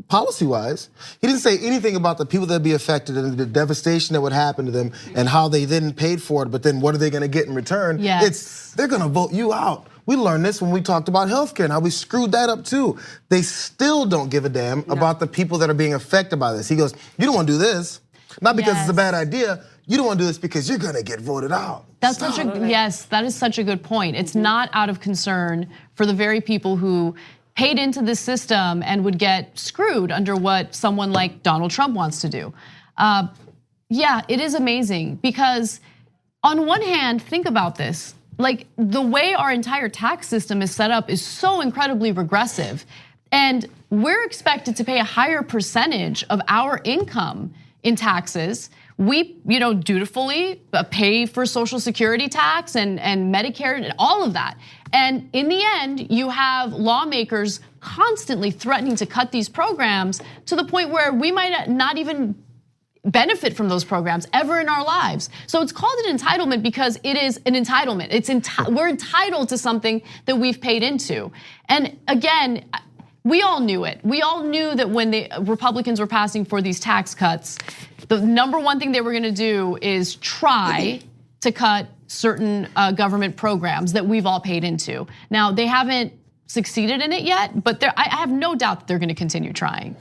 [SPEAKER 4] policy-wise. He didn't say anything about the people that would be affected and the devastation that would happen to them and how they then paid for it, but then what are they gonna get in return?
[SPEAKER 2] Yes.
[SPEAKER 4] They're gonna vote you out. We learned this when we talked about healthcare and how we screwed that up too. They still don't give a damn about the people that are being affected by this. He goes, you don't wanna do this, not because it's a bad idea, you don't wanna do this because you're gonna get voted out.
[SPEAKER 2] That's such a, yes, that is such a good point. It's not out of concern for the very people who paid into this system and would get screwed under what someone like Donald Trump wants to do. Yeah, it is amazing because on one hand, think about this. Like the way our entire tax system is set up is so incredibly regressive. And we're expected to pay a higher percentage of our income in taxes. We, dutifully pay for Social Security tax and Medicare and all of that. And in the end, you have lawmakers constantly threatening to cut these programs to the point where we might not even benefit from those programs ever in our lives. So it's called an entitlement because it is an entitlement. We're entitled to something that we've paid into. And again, we all knew it. We all knew that when the Republicans were passing for these tax cuts, the number one thing they were gonna do is try to cut certain government programs that we've all paid into. Now, they haven't succeeded in it yet, but I have no doubt that they're gonna continue trying.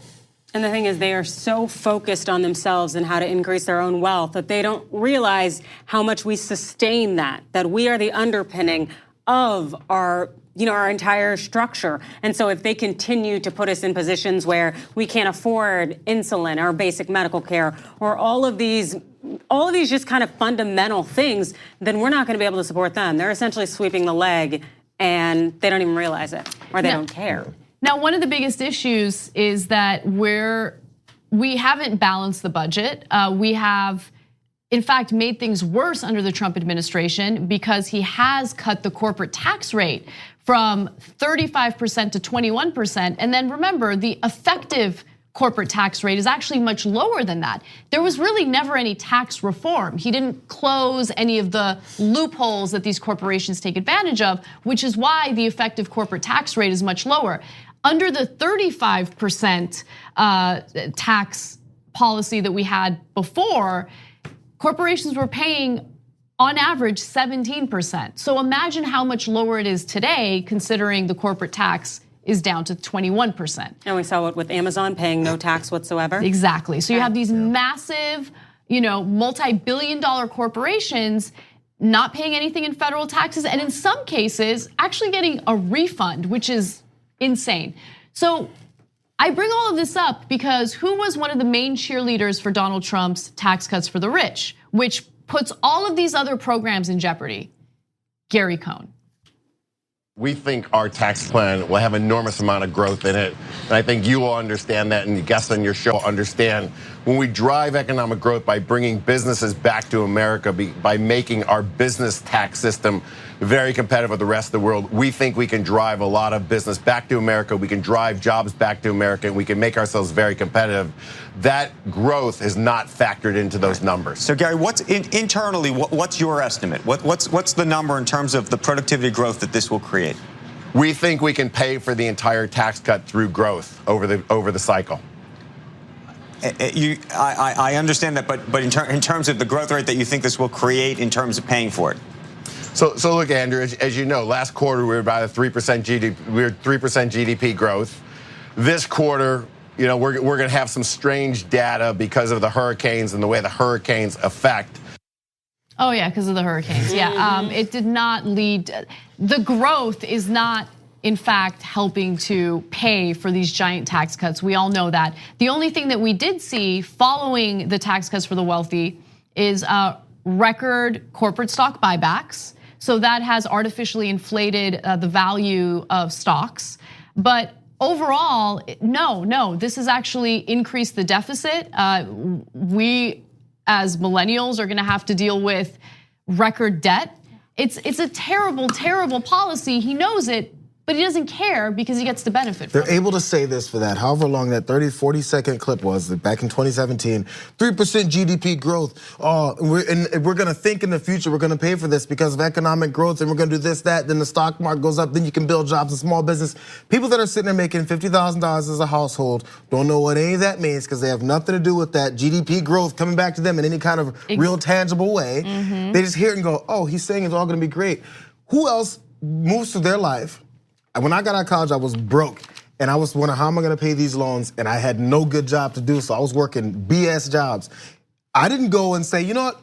[SPEAKER 3] And the thing is, they are so focused on themselves and how to increase their own wealth that they don't realize how much we sustain that we are the underpinning of our entire structure. And so if they continue to put us in positions where we can't afford insulin or basic medical care or all of these just kind of fundamental things, then we're not gonna be able to support them. They're essentially sweeping the leg and they don't even realize it or they don't care.
[SPEAKER 2] Now, one of the biggest issues is that we haven't balanced the budget. We have, in fact, made things worse under the Trump administration because he has cut the corporate tax rate from 35% to 21%. And then remember, the effective corporate tax rate is actually much lower than that. There was really never any tax reform. He didn't close any of the loopholes that these corporations take advantage of, which is why the effective corporate tax rate is much lower. Under the 35% tax policy that we had before, corporations were paying on average 17%. So imagine how much lower it is today considering the corporate tax is down to 21%.
[SPEAKER 3] And we saw it with Amazon paying no tax whatsoever.
[SPEAKER 2] Exactly, so you have these massive, multi-billion-dollar corporations not paying anything in federal taxes, and in some cases, actually getting a refund, which is insane. So I bring all of this up because who was one of the main cheerleaders for Donald Trump's tax cuts for the rich, which puts all of these other programs in jeopardy? Gary Cohn.
[SPEAKER 10] We think our tax plan will have enormous amount of growth in it. And I think you will understand that, and the guests on your show understand. When we drive economic growth by bringing businesses back to America, by making our business tax system very competitive with the rest of the world, we think we can drive a lot of business back to America. We can drive jobs back to America, and we can make ourselves very competitive. That growth is not factored into those numbers.
[SPEAKER 11] So Gary, what's internally, what's your estimate? What's the number in terms of the productivity growth that this will create?
[SPEAKER 10] We think we can pay for the entire tax cut through growth over the cycle.
[SPEAKER 11] I understand that, but in terms of the growth rate that you think this will create in terms of paying for it.
[SPEAKER 10] So look, Andrew, as you know, last quarter we were about a 3% GDP. We were 3% GDP growth. This quarter, we're going to have some strange data because of the hurricanes and the way the hurricanes affect.
[SPEAKER 2] Oh yeah, because of the hurricanes. Yeah, it did not lead. The growth is not, in fact, helping to pay for these giant tax cuts. We all know that. The only thing that we did see following the tax cuts for the wealthy is record corporate stock buybacks. So that has artificially inflated the value of stocks. But overall, no, this has actually increased the deficit. We, as millennials, are gonna have to deal with record debt. It's a terrible, terrible policy. He knows it, but he doesn't care because he gets the benefit from it.
[SPEAKER 4] They're able to say this for that, however long that 30, 40-second clip was, back in 2017, 3% GDP growth. We're gonna think in the future, we're gonna pay for this because of economic growth, and we're gonna do this, that, then the stock market goes up, then you can build jobs in small business. People that are sitting there making $50,000 as a household don't know what any of that means because they have nothing to do with that GDP growth coming back to them in any kind of real tangible way. They just hear it and go, oh, he's saying it's all gonna be great. Who else moves through their life? When I got out of college, I was broke. And I was wondering, how am I gonna pay these loans? And I had no good job to do, so I was working BS jobs. I didn't go and say, you know what?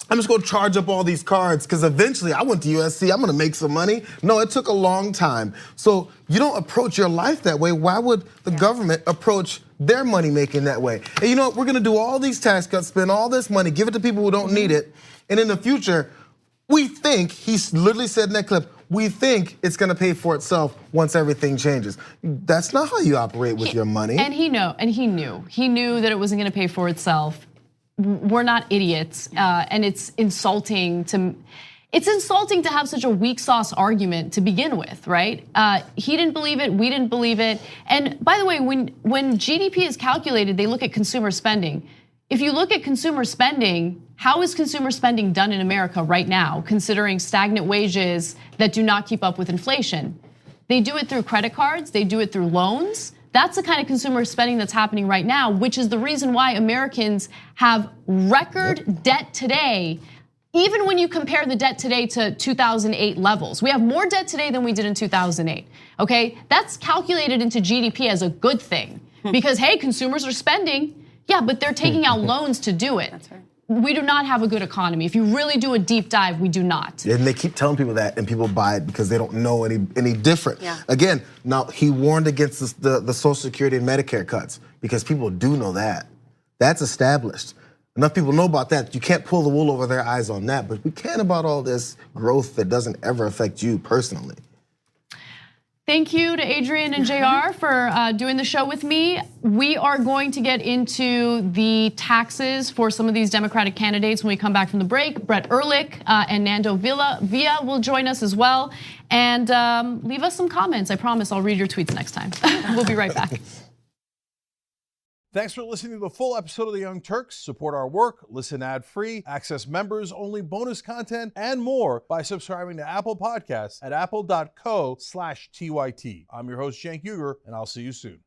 [SPEAKER 4] I'm just gonna charge up all these cards, because eventually I went to USC, I'm gonna make some money. No, it took a long time. So you don't approach your life that way. Why would the government approach their money making that way? And you know what, we're gonna do all these tax cuts, spend all this money, give it to people who don't need it. And in the future, we think, he's literally said in that clip, we think it's gonna pay for itself once everything changes. That's not how you operate with your money.
[SPEAKER 2] And he knew that it wasn't gonna pay for itself. We're not idiots, and it's insulting to have such a weak sauce argument to begin with, right? He didn't believe it, we didn't believe it. And by the way, when GDP is calculated, they look at consumer spending. If you look at consumer spending, how is consumer spending done in America right now, considering stagnant wages that do not keep up with inflation? They do it through credit cards, they do it through loans. That's the kind of consumer spending that's happening right now, which is the reason why Americans have record debt today, even when you compare the debt today to 2008 levels. We have more debt today than we did in 2008, okay? That's calculated into GDP as a good thing because, hey, consumers are spending. Yeah, but they're taking out loans to do it. That's right. We do not have a good economy. If you really do a deep dive, we do not.
[SPEAKER 4] And they keep telling people that, and people buy it because they don't know any different. Yeah. Again, now he warned against the Social Security and Medicare cuts because people do know that. That's established. Enough people know about that. You can't pull the wool over their eyes on that, but we can about all this growth that doesn't ever affect you personally.
[SPEAKER 2] Thank you to Adrienne and Jayar for doing the show with me. We are going to get into the taxes for some of these Democratic candidates when we come back from the break. Brett Ehrlich and Nando Villa will join us as well. And leave us some comments. I promise I'll read your tweets next time. We'll be right back.
[SPEAKER 1] Thanks for listening to the full episode of the Young Turks. Support our work, listen ad-free, access members-only bonus content, and more by subscribing to Apple Podcasts at apple.co/TYT. I'm your host, Cenk Uygur, and I'll see you soon.